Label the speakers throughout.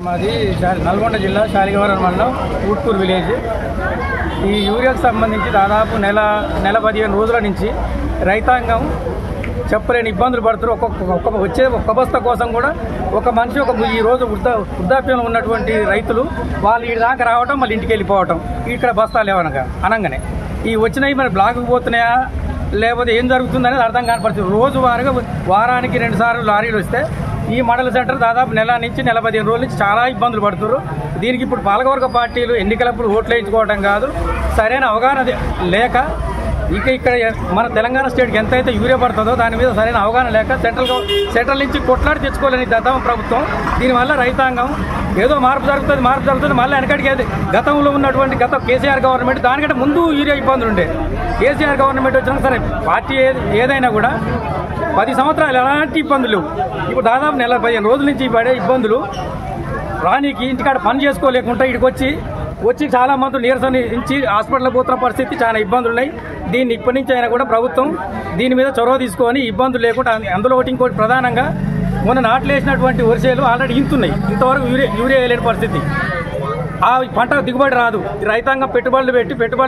Speaker 1: మాది నల్గొండ జిల్లా శాలిగవరం మండలం ఊట్కూరు విలేజ్. ఈ యూరియాకు సంబంధించి దాదాపు నెల 15 రోజుల నుంచి రైతాంగం చెప్పలేని ఇబ్బందులు పడుతున్నారు. ఒక్క బస్తా కోసం కూడా ఒక మనిషి ఈ రోజు వృద్ధాప్యంలో ఉన్నటువంటి రైతులు వాళ్ళు ఈ దాకా రావటం, మళ్ళీ ఇంటికి వెళ్ళిపోవటం, ఇక్కడ బస్తాలు అనగానే ఈ వచ్చినవి మరి బ్లాక్కి పోతున్నాయా లేకపోతే ఏం జరుగుతుందనేది అర్థం కాని పరిస్థితి. రోజువారీగా వారానికి 2 సార్లు లారీలు వస్తే ఈ మండల సెంటర్ దాదాపు నెల నుంచి 15 రోజుల నుంచి చాలా ఇబ్బందులు పడుతున్నారు. దీనికి ఇప్పుడు పాలకవర్గ పార్టీలు ఎన్నికలప్పుడు ఓట్లు వేయించుకోవడం కాదు, సరైన అవగాహన లేక ఇక్కడ మన తెలంగాణ స్టేట్కి ఎంతైతే యూరియా పడుతుందో దాని మీద సరైన అవగాహన లేక సెంట్రల్ నుంచి కొట్లాడి తెచ్చుకోలేని గతం ప్రభుత్వం. దీనివల్ల రైతాంగం ఏదో మార్పు జరుగుతుంది మళ్ళీ వెనకడికి గతంలో ఉన్నటువంటి కేసీఆర్ గవర్నమెంట్ దానికంటే ముందు యూరియా ఇబ్బందులు ఉండే. కేసీఆర్ గవర్నమెంట్ వచ్చినా సరే పార్టీ ఏదైనా కూడా 10 సంవత్సరాలు ఎలాంటి ఇబ్బందులు లేవు. ఇప్పుడు దాదాపు 15 రోజుల నుంచి పడే ఇబ్బందులు రానికి ఇంటికాడ పని చేసుకోలేకుండా ఇక్కడికి వచ్చి చాలా మంది నీరసని ఇచ్చి హాస్పిటల్ పోతున్న పరిస్థితి, చాలా ఇబ్బందులు ఉన్నాయి. దీన్ని ఇప్పటి నుంచి అయినా కూడా ప్రభుత్వం దీని మీద చొరవ తీసుకొని ఇబ్బందులు లేకుండా, అందులో ఒకటి ఇంకోటి ప్రధానంగా మొన్న నాట్లు వేసినటువంటి వరిసేలు ఆల్రెడీ ఇంతున్నాయి, ఇంతవరకు యూరియా వేయలేని పరిస్థితి. ఆ పంట దిగుబడి రాదు. రైతాంగం పెట్టుబడులు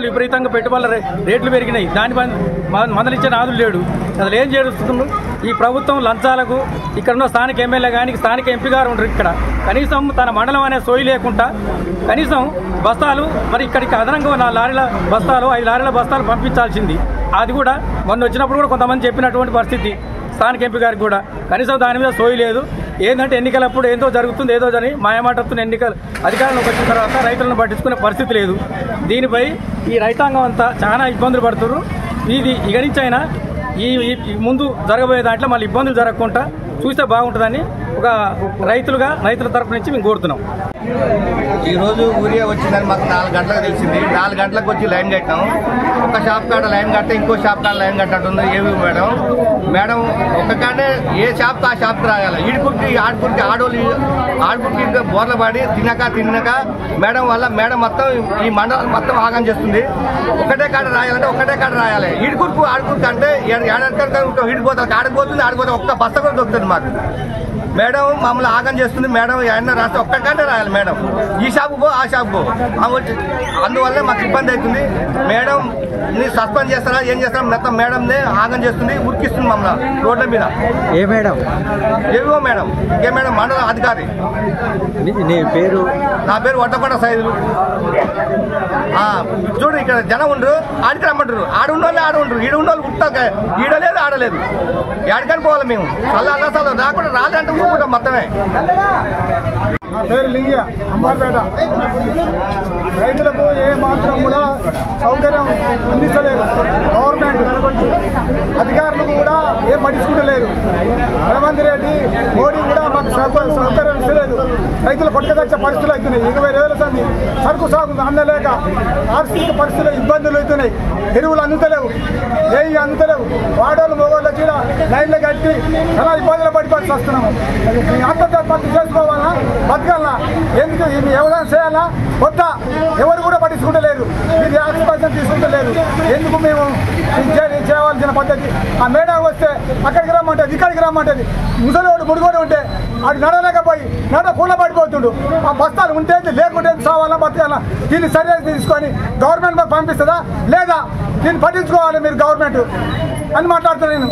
Speaker 1: విపరీతంగా పెట్టుబడుల రేట్లు పెరిగినాయి. దాని మందలించే నాదులు లేడు. అసలు ఏం చేస్తున్నారు ఈ ప్రభుత్వం? లంచాలకు ఇక్కడ ఉన్న స్థానిక ఎమ్మెల్యే కానీ స్థానిక ఎంపీ గారు ఉండరు. ఇక్కడ కనీసం తన మండలం అనే సోయి లేకుండా కనీసం బస్తాలు మరి ఇక్కడికి అదనంగా 4 లారీల బస్తాలు 5 లారీల బస్తాలు పంపించాల్సింది. అది కూడా మొన్న వచ్చినప్పుడు కూడా కొంతమంది చెప్పినటువంటి పరిస్థితి స్థానిక ఎంపీ గారికి కూడా కనీసం దాని మీద సోయి లేదు. ఏంటంటే ఎన్నికలప్పుడు ఏదో జరుగుతుంది ఏదో అని మాయమాటత్తున్న ఎన్నికలు అధికారంలోకి వచ్చిన తర్వాత రైతులను పట్టించుకునే పరిస్థితి లేదు. దీనిపై ఈ రైతాంగం అంతా చాలా ఇబ్బందులు పడుతున్నారు. ఇది ఇక నుంచి అయినా ఈ ముందు జరగబోయే దాంట్లో మళ్ళీ ఇబ్బందులు జరగకుండా చూస్తే బాగుంటుందని ఒక రైతుల తరపు నుంచి మేము కోరుతున్నాం.
Speaker 2: ఈరోజు యూరియా వచ్చిందని మాకు 4 గంటలకు తెలిసింది. 4 గంటలకు వచ్చి లైన్ కట్టాం. ఒక షాప్ కాడ లైన్ కట్టే ఇంకో షాప్ కాడ లైన్ కట్టట్టుంది. ఏమి మేడం ఒక కాడే ఏ షాప్ ఆ షాప్కి రాయాలి. ఆడుకుంటే ఆడుకుంటే బోర్ల పడి తినక మేడం వల్ల మేడం మొత్తం ఈ మండలం మొత్తం ఆగం చేస్తుంది. ఒకటే కాడ రాయాలంటే ఒకటే కాడ రాయాలి. ఆడుకుంటూ అంటే ఈడిపోతుంది ఆడిపోతుంది ఒక్క బస్తా కూడా దొరుకుతుంది మాకు. మేడం మమ్మల్ని ఆగం చేస్తుంది. మేడం ఏమన్నా రాస్తే ఒక్కటే రాయాలి. మేడం ఈ షాపు పో ఆ షాపు పో అందువల్ల మాకు ఇబ్బంది అవుతుంది. మేడం ని సస్పెండ్ చేస్తారా ఏం చేస్తారా మొత్తం మేడంనే ఆగం చేస్తుంది, ఉరికిస్తుంది మమ్మల్ని రోడ్ల మీద.
Speaker 3: ఏ మేడం?
Speaker 2: ఏవో మేడం. ఏ మేడం? మండల అధికారి. నా పేరు వడ్డకొండ సైదులు. చూడు ఇక్కడ జనం ఉండరు, ఆడికి రమ్మంటారు. ఆడుండోళ్ళే ఆడుంటారు, ఈడుండోళ్ళు పుట్టాక ఈడలేదు ఆడలేదు. ఎక్కడికని పోవాలి మేము? అలా రాకుండా రాలేదంటే ఊరుకుంటాం మొత్తమే.
Speaker 4: నా పేరు లింగ అంబార్పేట. రైతులకు ఏ మాత్రం కూడా సౌకర్యం అందించలేదు గవర్నమెంట్. అధికారులు కూడా ఏం పట్టించుకుంటలేదు. రేవంత్ రెడ్డి మోడీ కూడా మాకు సౌకర్యం ఇస్తలేదు. రైతులు కొట్టుకొచ్చే పరిస్థితులు అవుతున్నాయి. 20 వేల సంది సరుకు సాగు అందలేక ఆర్థిక పరిస్థితులు ఇబ్బందులు అవుతున్నాయి. ఎరువులు అందుతలేవు, ఏవి అందుతలేవు. వాడోళ్ళు మగవాళ్ళు కూడా లైన్లు కట్టి చాలా ఇబ్బందులు పడిపోయి వస్తున్నాము. ఆత్మహత్య చేసుకోవాలా బతకాలా? ఎందుకు ఎవరైనా చేయాలా వద్దా? ఎవరు కూడా పట్టించుకుంటలేరు. ఇది యాక్షన్ తీసుకుంటలేరు. ఎందుకు మేము చేయవలసిన పద్ధతి? ఆ మేడం వస్తే అక్కడికి రమ్మంటది, ఇక్కడికి రమ్మంటది. ముసలివాడు ముడుగోడు ఉంటే అది నడలేకపోయి కూల పడిపోతుండు. ఆ బస్తాలు ఉంటే లేకుంటే సావాలా బతకాలా? దీన్ని సరిగ్గా తీసుకొని గవర్నమెంట్ మాకు పంపిస్తుందా లేదా? దీన్ని పట్టించుకోవాలి మీరు గవర్నమెంట్ అని మాట్లాడుతున్నాను నేను.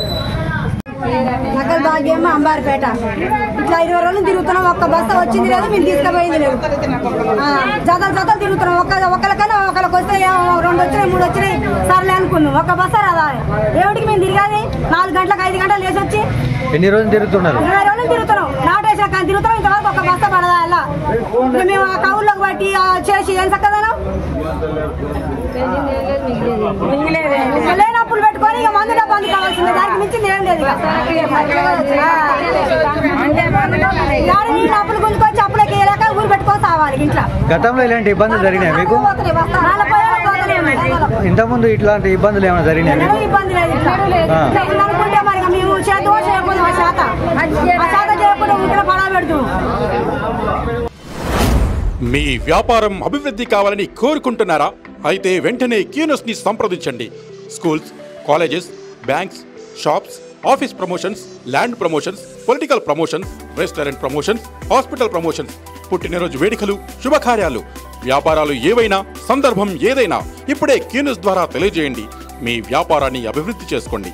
Speaker 5: నకల్ భాగ్యం అంబార్పేట. ఇట్లా 20 రోజులు తిరుగుతున్నాం. ఒక్క బస్తా వచ్చింది లేదు, మేము తీసుకుపోయింది లేదు. జతలు తిరుగుతున్నాం. ఒకరికైనా ఒకరికి వస్తే 2 వచ్చినాయి 3 వచ్చినాయి సర్లే అనుకున్నాం. ఒక్క బస్తా రాదా? ఏమిటికి మేము తిరగాలి? 4 గంటలకు 5 గంటలు లేచి వచ్చి
Speaker 3: ఎన్ని రోజులు తిరుగుతున్నారు?
Speaker 5: 20 రోజులు తిరుగుతున్నాం. నాటేసా కానీ తిరుగుతున్నాం. ఇంతవరకు ఒక్క బస్తా పడదా? అలా మేము ఆ కౌళ్ళకు బట్టి చేసి ఏం చక్కదనం లేనప్పులు పెట్టుకొని ఇక మందు డబ్బు అందుకోవాల్సింది. దానికి మించి ఏం లేదు. అప్పులు గుంజుకొచ్చి అప్పులకి వేయలేక ఊరు పెట్టుకొని సావాలి ఇంట్లో.
Speaker 3: గతంలో ఇలాంటి ఇబ్బందులు జరిగినాయి మీకు? ఇంతకుముందు ఇట్లాంటి ఇబ్బందులు ఏమైనా జరిగినాయి?
Speaker 5: ఇబ్బంది లేదు. అనుకుంటే మరి మేము చేద్దామో చేయకపోతే ఆ శాత చేయకుండా ఇంట్లో పడా పెడుతూ.
Speaker 6: మీ వ్యాపారం అభివృద్ధి కావాలని కోరుకుంటున్నారా? అయితే వెంటనే క్యూనోస్ ని సంప్రదించండి. Schools, colleges, banks, shops, office promotions, land promotions, political promotions, restaurant promotions, hospital promotions పుట్టినరోజు వేడుకలు, శుభకార్యాలు, వ్యాపారాలు ఏవైనా, సందర్భం ఏదైనా ఇప్పుడే క్యూన్యూస్ ద్వారా తెలియజేయండి. మీ వ్యాపారాన్ని అభివృద్ధి చేసుకోండి.